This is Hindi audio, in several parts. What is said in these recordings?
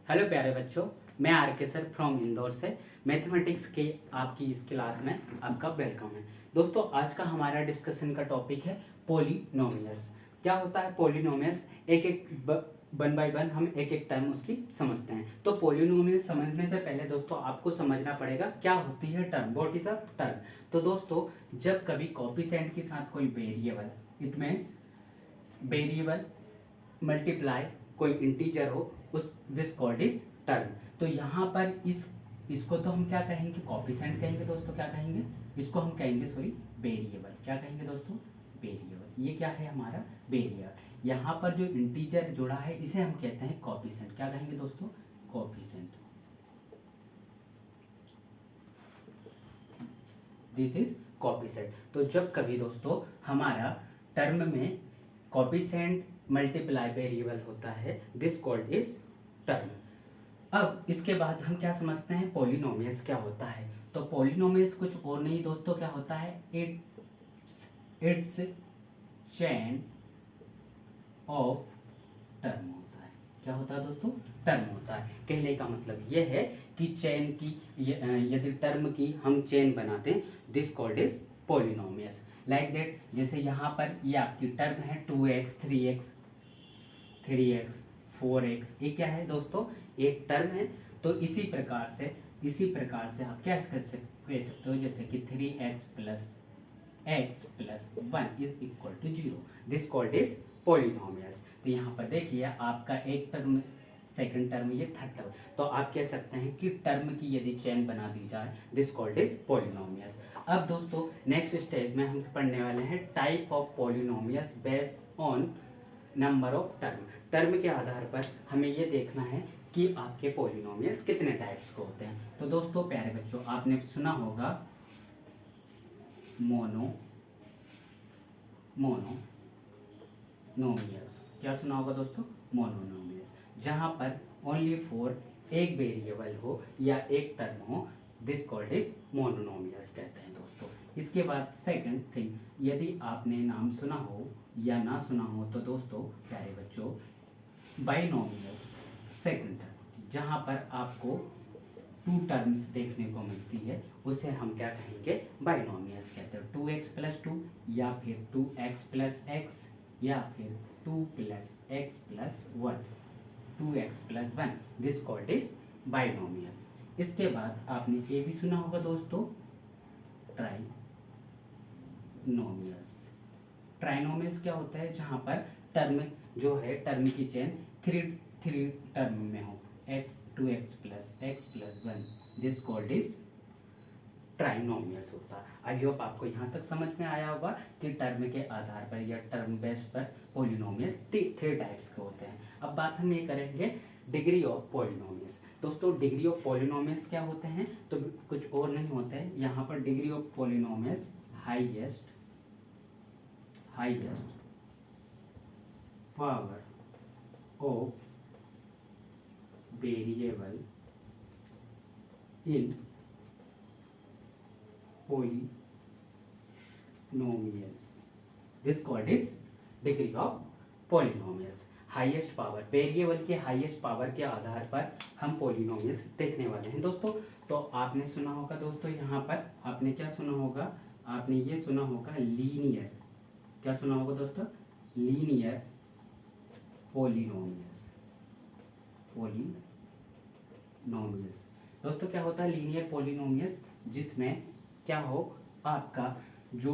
हेलो प्यारे बच्चों, मैं आर के सर फ्रॉम इंदौर से मैथमेटिक्स के आपकी इस क्लास में आपका वेलकम है। दोस्तों, आज का हमारा डिस्कशन का टॉपिक है पॉलिनोमियल्स। क्या होता है पॉलिनोमियल्स? एक एक वन बाय वन हम एक एक टर्म उसकी समझते हैं। तो पॉलिनोमियल समझने से पहले दोस्तों आपको समझना पड़ेगा क्या होती है term, what is a term. तो दोस्तों, जब कभी कोफिशिएंट के साथ कोई variable, it means variable multiply कोई इंटीजर हो, उस दिस कॉल्ड इज टर्म। तो यहाँ पर इसको तो हम क्या कहेंगे, कोफिशिएंट कहेंगे दोस्तों। क्या कहेंगे इसको? हम कहेंगे सॉरी वेरिएबल। क्या कहेंगे दोस्तों? वेरिएबल। ये क्या है हमारा? वेरिएबल। यहाँ पर जो इंटीजर जुड़ा है इसे हम कहते हैं कोफिशिएंट। क्या कहेंगे दोस्तों? कोफिशिएंट। This is coefficient. तो जब कभी दोस्तों हमारा टर्म में कोफिशिएंट मल्टीप्लाई वेरिएबल होता है, दिस कॉल्ड इज टर्म। अब इसके बाद हम क्या समझते हैं पॉलिनोमियल्स क्या होता है। तो पॉलिनोमियल्स कुछ और नहीं दोस्तों, क्या होता है? इट्स चेन ऑफ टर्म होता है। क्या होता है दोस्तों? टर्म होता है। कहने का मतलब यह है कि चेन की यदि टर्म की हम चेन बनाते हैं, this called is polynomials. Like that, जैसे यहाँ पर ये आपकी टर्म है 2x 3x 3x 4x, ये क्या है दोस्तों? एक टर्म है। तो इसी प्रकार से आप क्या कह सकते हो, जैसे कि 3x plus x plus 1 is equal to 0, this called is polynomials. तो यहाँ पर देखिए आपका एक टर्म, सेकंड टर्म, ये थर्ड टर्म। तो आप कह सकते हैं कि टर्म की यदि चेन बना दी जाए, दिस कॉल्ड इज पॉलिनोमियल्स। अब दोस्तों नेक्स्ट स्टेज में हम पढ़ने वाले हैं type of polynomials based on number of term. Term के आधार पर हमें ये देखना है कि आपके पॉलिनोमियल्स कितने टाइप्स के होते हैं। तो दोस्तों प्यारे बच्चों, आपने सुना होगा मोनोनोमियल्स। क्या सुना होगा दोस्तों? मोनोनोमियल्स। जहां पर ओनली फॉर एक वेरिएबल हो या एक टर्म हो, दिस कॉल्ड इज मोनोनोमियल्स कहते हैं दोस्तों। इसके बाद सेकंड थिंग, यदि आपने नाम सुना हो या ना सुना हो, तो दोस्तों प्यारे बच्चों, बाइनोमियल्स। सेकंड टर्म जहां पर आपको टू टर्म्स देखने को मिलती है, उसे हम क्या कहेंगे? बाइनोमियल्स कहते हैं। 2x प्लस 2 या फिर 2x प्लस x या फिर 2 plus x plus 1, 2x plus 1, this called is binomial. इसके बाद आपने ये भी सुना होगा दोस्तों, ट्राइनोमियल्स। ट्राइनोमियल्स क्या होता है? जहां पर टर्म जो है, टर्म की चेन थ्री थ्री टर्म में हो, x 2x plus x plus 1, this called is trinomials होता है। आई होप आपको यहाँ तक समझ में आया होगा कि टर्म के आधार पर या टर्म बेस पर पॉलिनोमियल थ्री टाइप्स के होते हैं। अब बात हम ये करेंगे डिग्री ऑफ पॉलिनोमियल्स। दोस्तों डिग्री ऑफ पॉलिनोमियल्स क्या होते हैं? तो कुछ और नहीं होते हैं। यहाँ पर degree of polynomials highest power of variable in polynomials, this called is degree of polynomials। Highest power, variable के हाईएस्ट पावर के आधार पर हम पॉलिनोमियल्स देखने वाले हैं दोस्तों। तो आपने सुना होगा दोस्तों, यहाँ पर आपने क्या सुना होगा? आपने ये सुना होगा लीनियर। क्या सुना होगा दोस्तों? Linear polynomials. दोस्तों क्या होता है लीनियर पॉलिनोमियल्स? जिसमें क्या हो, आपका जो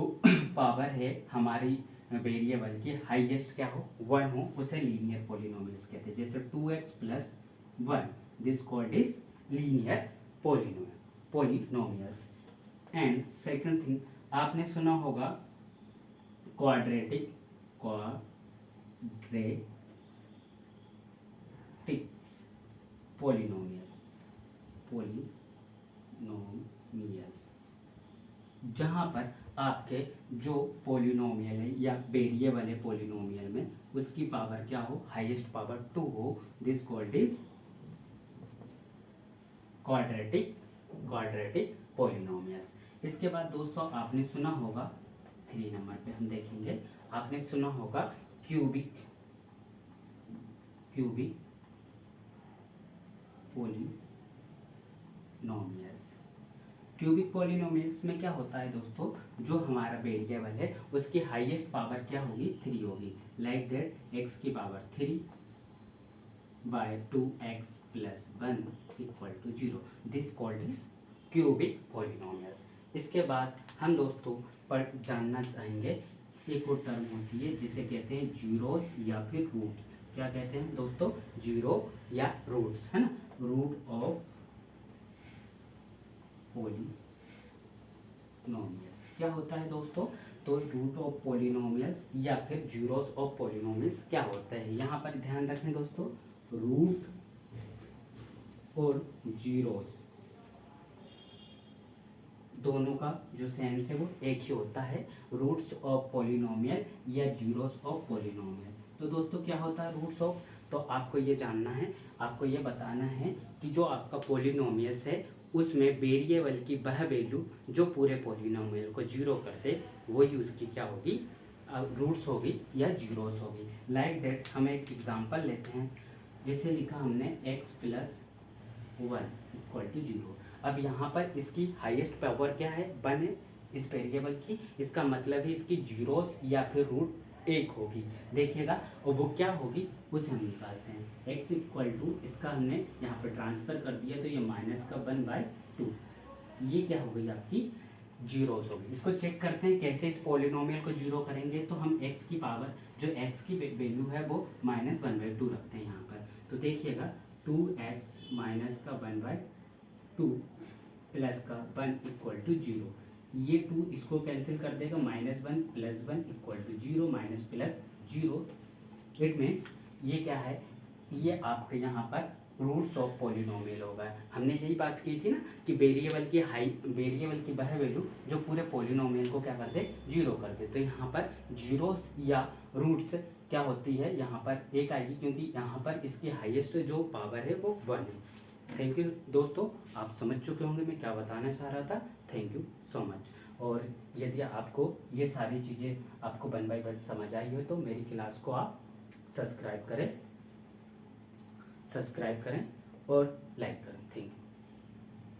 पावर है हमारी वेरिएबल की हाईएस्ट क्या हो, 1 हो, उसे लीनियर पॉलिनोमियल्स कहते हैं। जैसे 2x plus 1, this called is linear polynomials. And second thing, आपने सुना होगा क्वाड्रेटिक्स पॉलिनोमियल्स, जहां पर आपके जो पॉलिनोमियल है या वेरिएबल है पॉलिनोमियल में, उसकी पावर क्या हो, हाईएस्ट पावर 2 हो, this called is quadratic polynomials. इसके बाद दोस्तों आपने सुना होगा, 3 नंबर पे हम देखेंगे, आपने सुना होगा क्यूबिक पॉलिनोमियल्स। क्यूबिक पॉलिनोमियल्स में क्या होता है दोस्तों, जो हमारा वेरिएबल है उसकी हाईएस्ट पावर क्या होगी, 3 होगी। लाइक दैट एक्स की power 3 by 2x plus 1 equal to 0, this called is cubic polynomials. इसके बाद हम दोस्तों पर जानना चाहेंगे एक और टर्म होती है जिसे कहते हैं जीरोस या फिर रूट्स। क्या कहते हैं दोस्तों, जीरो या रूट्स, है ना। रूट ऑफ पॉलिनोमियल्स क्या होता है दोस्तों, तो रूट ऑफ पॉलिनोमियल्स या फिर जीरोस ऑफ पॉलिनोमियल्स क्या होता है, यहाँ पर ध्यान रखें दोस्तों, रूट और जीरोस दोनों का जो सेंस है वो एक ही होता है, रूट्स ऑफ पॉलिनोमियल या जीरोस ऑफ पॉलिनोमियल। तो दोस्तों क्या होता है रूट्स ऑफ, तो आपको ये जानना है, आपको ये बताना है कि जो आपका पॉलिनोमियल्स है उसमें वेरिएबल की वह वैल्यू जो पूरे पॉलिनोमियल को जीरो कर दे वही उसकी क्या होगी, रूट्स होगी या जीरोस होगी। लाइक दैट हम एक एग्जांपल लेते हैं, जैसे लिखा हमने x प्लस 1 इक्वल टू 0। अब यहाँ पर इसकी हाईएस्ट पावर क्या है, 1 है इस वेरिएबल की, इसका मतलब है इसकी जीरोस या फिर रूट 1 होगी। देखिएगा और वो क्या होगी उसे हम निकालते हैं। x इक्वल टू इसका हमने यहाँ पर ट्रांसफर कर दिया तो ये माइनस का 1/2, ये क्या हो गई आपकी जीरोस होगी। इसको चेक करते हैं कैसे इस पॉलिनोमियल को जीरो करेंगे, तो हम x की पावर जो x की वैल्यू है वो -1/2 रखते हैं यहाँ पर। तो देखिएगा 2x माइनस का 1/2 प्लस का 1 इक्वल टू 0, ये 2 इसको कैंसिल कर देगा, -1 plus 1 equal to 0, minus plus 0। It means ये क्या है, ये आपके यहाँ पर रूट्स ऑफ पॉलिनोमियल होगा। हमने यही बात की थी ना कि वेरिएबल की वह वैल्यू जो पूरे पॉलिनोमियल को क्या कर दे, जीरो कर दे। तो यहाँ पर जीरोस या रूट्स क्या होती है, यहाँ पर एक आएगी क्योंकि यहाँ पर इसकी हाईएस्ट जो पावर है वो 1 है। थैंक यू दोस्तों, आप समझ चुके होंगे मैं क्या बताना चाह रहा था। Thank you so much. और यदि आपको ये सारी चीज़ें आपको 1 बाय 1 समझ आई हो तो मेरी क्लास को आप सब्सक्राइब करें और लाइक करें।